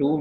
2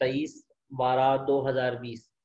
23/12/2020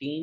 3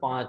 5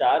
4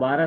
12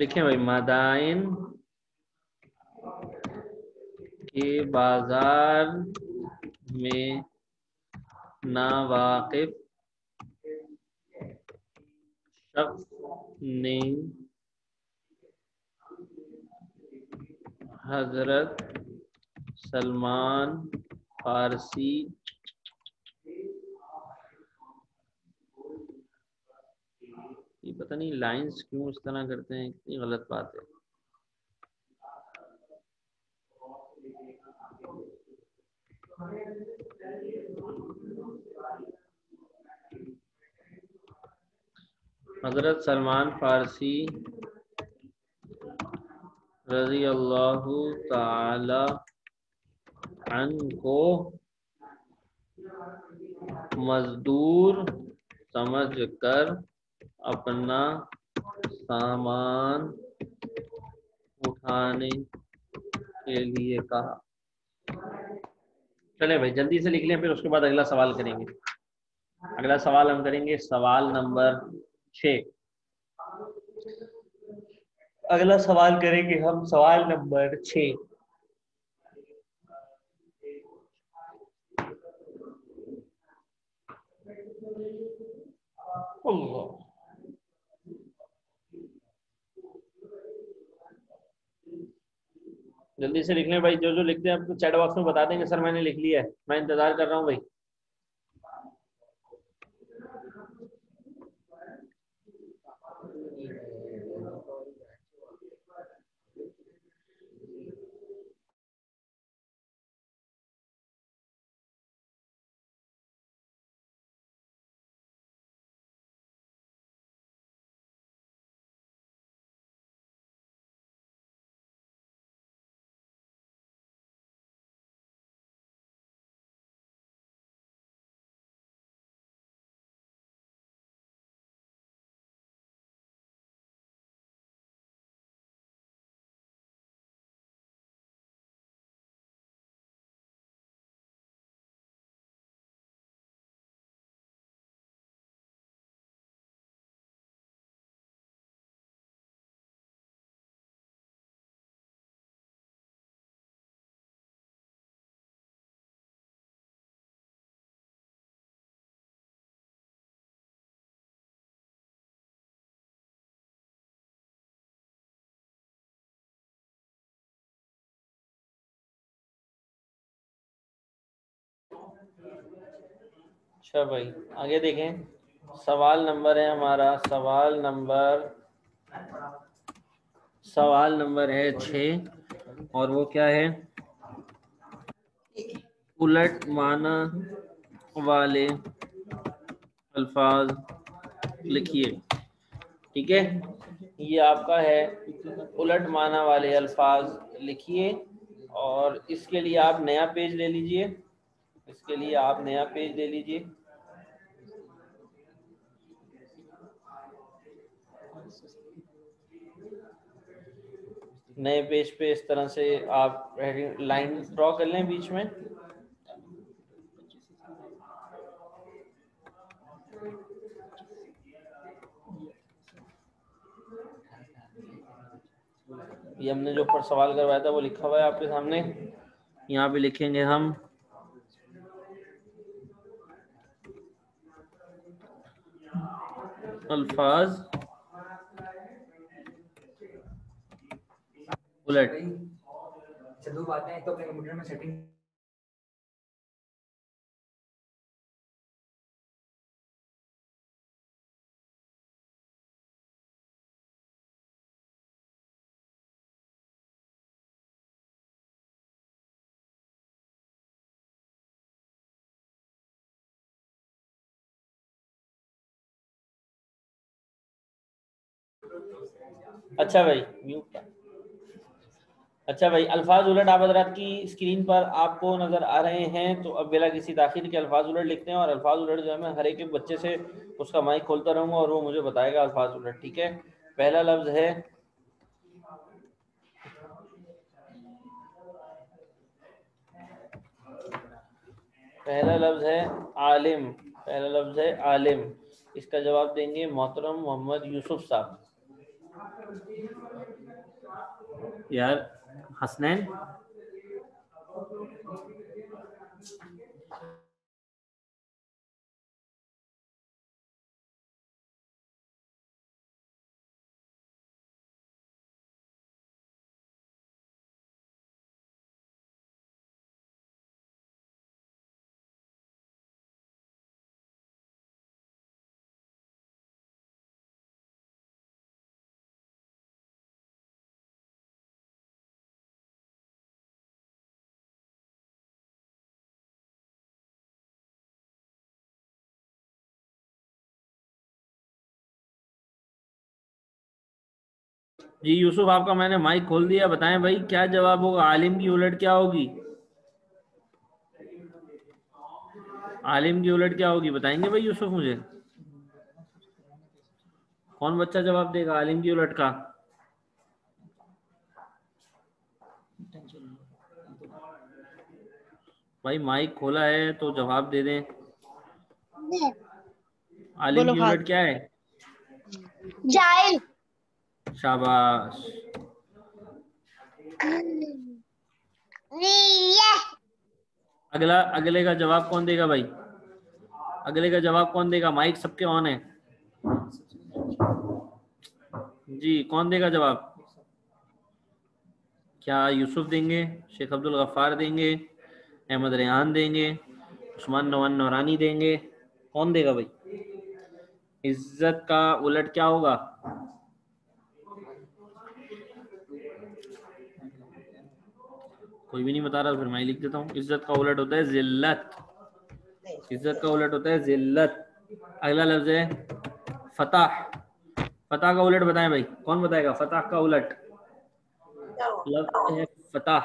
लिखें भाई, मदाइन के बाजार में नावाकिफ शख्स ने हजरत सलमान फारसी ये पता नहीं लाइंस क्यों इस तरह करते हैं, कितनी गलत बात है। हजरत सलमान फारसी रजी अल्लाह ताला अन्हो मजदूर समझकर अपना सामान उठाने के लिए कहा। चले भाई जल्दी से लिख लें, फिर उसके बाद अगला सवाल करेंगे। अगला सवाल हम करेंगे सवाल नंबर 6। अगला सवाल करेंगे हम सवाल नंबर 6। जल्दी से लिख लें भाई, जो जो लिखते हैं आपको चैट बॉक्स में बता देंगे सर मैंने लिख लिया है, मैं इंतजार कर रहा हूँ भाई। अच्छा भाई आगे देखें, सवाल नंबर है हमारा सवाल नंबर है 6 और वो क्या है, उलट माना वाले अल्फाज लिखिए। ठीक है, ये आपका है उलट माना वाले अल्फाज लिखिए और इसके लिए आप नया पेज ले लीजिए। इसके लिए आप नया पेज ले लीजिए। नए पेज पे इस तरह से आप लाइन ड्रॉ कर लें बीच में। ये हमने जो ऊपर सवाल करवाया था वो लिखा हुआ है आपके सामने। यहाँ पे लिखेंगे हम अल्फाज उलट। दो बातें हैं तो अपने कंप्यूटर में सेटिंग। अच्छा भाई म्यूट। अच्छा भाई अल्फाज उलट आप हजरात की स्क्रीन पर आपको नजर आ रहे हैं, तो अब बिला किसी ताखीर के अल्फाज उलट लिखते हैं और अल्फाज उलट जो है मैं हर एक बच्चे से उसका माइक खोलता रहूंगा और वो मुझे बताएगा अल्फाज उलट। ठीक है, पहला लफ्ज है पहला लफ्ज है आलिम, पहला लफ्ज है आलिम, इसका जवाब देंगे मोहतरम मोहम्मद यूसुफ साहब। यार हसनैन, जी यूसुफ आपका मैंने माइक खोल दिया, बताएं भाई क्या जवाब होगा, आलिम की उलट क्या होगी, आलिम की उलट क्या होगी बताएंगे भाई यूसुफ मुझे, कौन बच्चा जवाब देगा आलिम की उलट का? भाई माइक खोला है तो जवाब दे दें। आलिम बोलो की हाँ। उलट क्या है? जाहिल। शाबाश। अगला, अगले का जवाब कौन देगा भाई, अगले का जवाब कौन देगा, माइक सबके ऑन है जी, कौन देगा जवाब? क्या यूसुफ देंगे, शेख अब्दुल गफ्फार देंगे, अहमद रेहान देंगे, उस्मान नवान नौरानी देंगे, कौन देगा भाई? इज्जत का उलट क्या होगा? कोई भी नहीं बता रहा, फिर मैं लिख देता हूँ। इज्जत का उलट होता है जिल्लत, इज्जत का उलट होता है जिल्लत। अगला लफ्ज है फतह, फतह का उलट बताएं भाई, कौन बताएगा फतह का उलट? लफ्ज है फतह,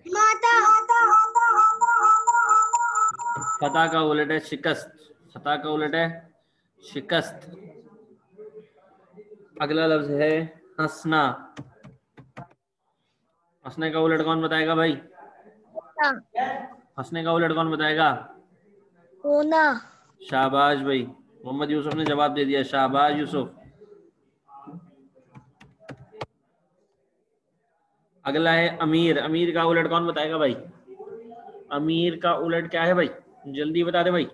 माता। फतह का उलट है शिकस्त, फतह का उलट है शिकस्त। अगला लफ्ज है हंसना, हंसने का उलट कौन बताएगा भाई? हंसने का उलट कौन बताएगा? होना। शाबाश भाई, मोहम्मद यूसुफ ने जवाब दे दिया, शाबाश यूसुफ। अगला है अमीर, अमीर का उलट कौन बताएगा भाई? अमीर का उलट क्या है भाई, जल्दी बता दे भाई,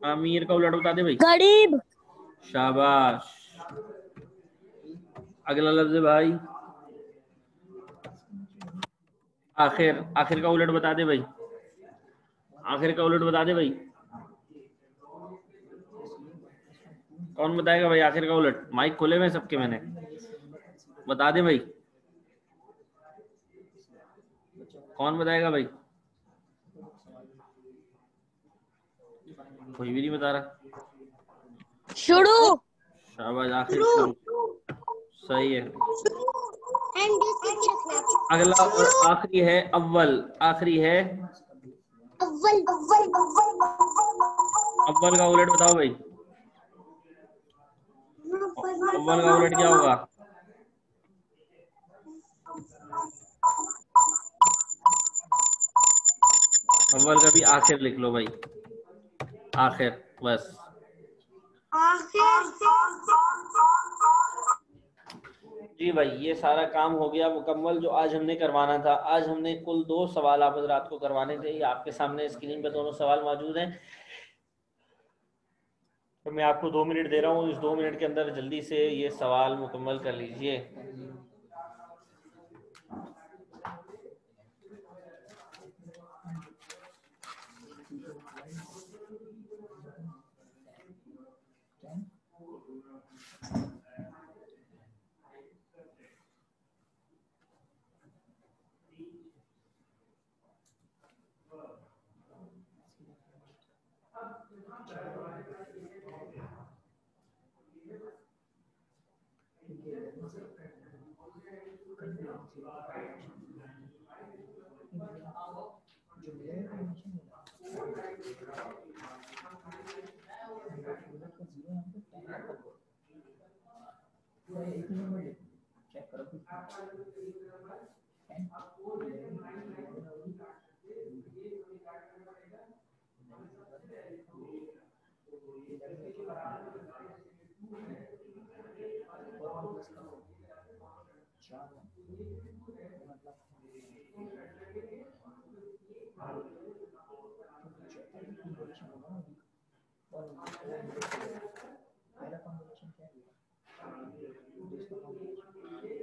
अमीर का उलट बता दे भाई। गरीब। शाबाश। अगला लफ्ज है भाई आखिर, आखिर का उलट बता दे भाई, आखिर का उलट बता दे भाई, कौन बताएगा भाई आखिर का उलट? माइक खोले हुए सबके मैंने, बता दे भाई, कौन बताएगा भाई? कोई भी नहीं बता रहा। शुरू। शाबाश, आखिर शुरू, सही है। अगला और आखिरी है अव्वल, आखिरी है अव्वल। अव्वल का उलट बताओ भाई, अव्वल का उलट क्या होगा? अव्वल का भी आखिर लिख लो भाई, आखिर, बस। जी भाई, ये सारा काम हो गया मुकम्मल जो आज हमने करवाना था। आज हमने कुल 2 सवाल आप रात को करवाने थे, ये आपके सामने स्क्रीन पे दोनों सवाल मौजूद हैं। तो मैं आपको 2 मिनट दे रहा हूँ, इस 2 मिनट के अंदर जल्दी से ये सवाल मुकम्मल कर लीजिए।